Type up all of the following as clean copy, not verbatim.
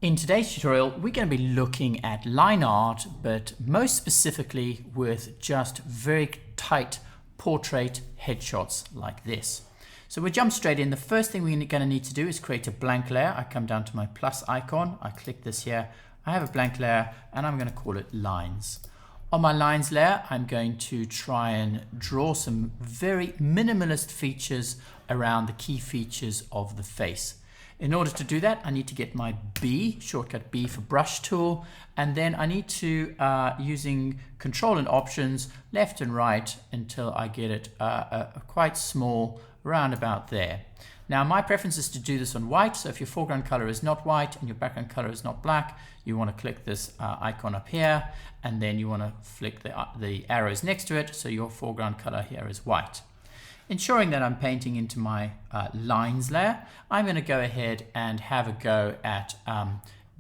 In today's tutorial, we're going to be looking at line art, but most specifically with just very tight portrait headshots like this. So we'll jump straight in. The first thing we're going to need to do is create a blank layer. I come down to my plus icon, I click this here, I have a blank layer and I'm going to call it lines. On my lines layer, I'm going to try and draw some very minimalist features around the key features of the face. In order to do that, I need to get my B, shortcut B for brush tool, and then I need to, using control and options, left and right until I get it quite small, around about there. Now my preference is to do this on white, so if your foreground color is not white and your background color is not black, you want to click this icon up here, and then you want to flick the arrows next to it, so your foreground color here is white. Ensuring that I'm painting into my lines layer, I'm going to go ahead and have a go at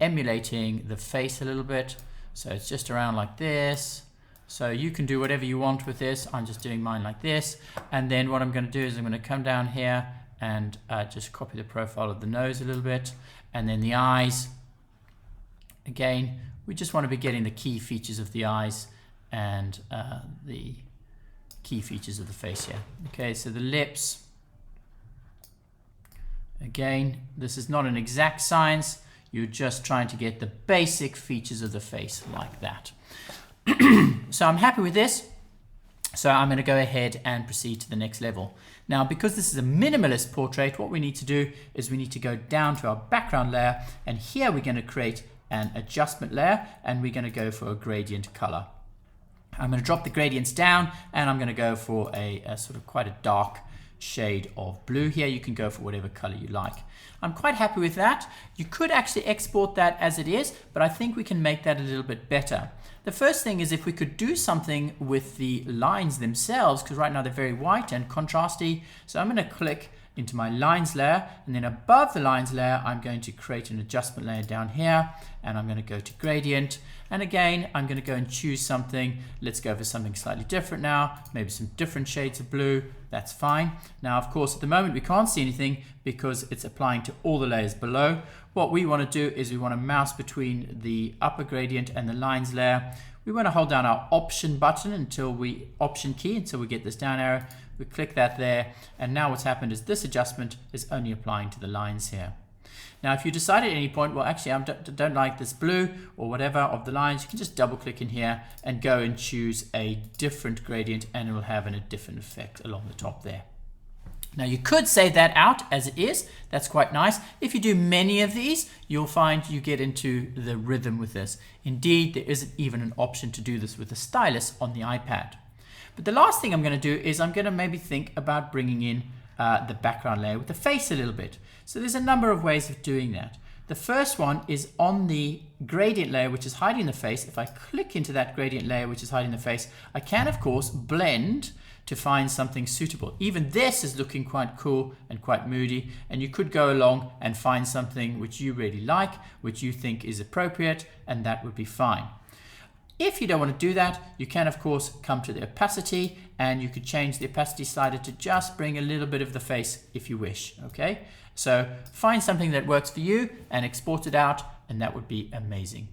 emulating the face a little bit. So it's just around like this. So you can do whatever you want with this. I'm just doing mine like this. And then what I'm going to do is I'm going to come down here and just copy the profile of the nose a little bit. And then the eyes. Again, we just want to be getting the key features of the eyes and the key features of the face here. Okay, so the lips, again, this is not an exact science, you're just trying to get the basic features of the face like that. So I'm happy with this, so I'm going to go ahead and proceed to the next level. Now because this is a minimalist portrait, what we need to do is we need to go down to our background layer, and here we're going to create an adjustment layer, and we're going to go for a gradient color. I'm going to drop the gradients down, and I'm going to go for a sort of quite a dark shade of blue here. You can go for whatever color you like. I'm quite happy with that. You could actually export that as it is, but I think we can make that a little bit better. The first thing is if we could do something with the lines themselves, because right now they're very white and contrasty. So I'm going to click into my lines layer, and then above the lines layer I'm going to create an adjustment layer down here, and I'm going to go to gradient, and again I'm going to go and choose something. Let's go for something slightly different now, maybe some different shades of blue. That's fine. Now of course at the moment we can't see anything because it's applying to all the layers below. What we want to do is we want to mouse between the upper gradient and the lines layer. We want to hold down our option button until we get this down arrow. We click that there, and now what's happened is this adjustment is only applying to the lines here. Now if you decide at any point, well actually I don't like this blue or whatever of the lines, you can just double click in here and go and choose a different gradient, and it will have a different effect along the top there. Now you could save that out as it is, that's quite nice. If you do many of these, you'll find you get into the rhythm with this. Indeed, there isn't even an option to do this with a stylus on the iPad. But the last thing I'm going to do is I'm going to maybe think about bringing in the background layer with the face a little bit. So there's a number of ways of doing that. The first one is on the gradient layer, which is hiding the face. If I click into that gradient layer which is hiding the face, I can of course blend to find something suitable. Even this is looking quite cool and quite moody, and you could go along and find something which you really like, which you think is appropriate, and that would be fine. If you don't want to do that, you can of course come to the opacity, and you could change the opacity slider to just bring a little bit of the face if you wish. Okay, so find something that works for you and export it out, and that would be amazing.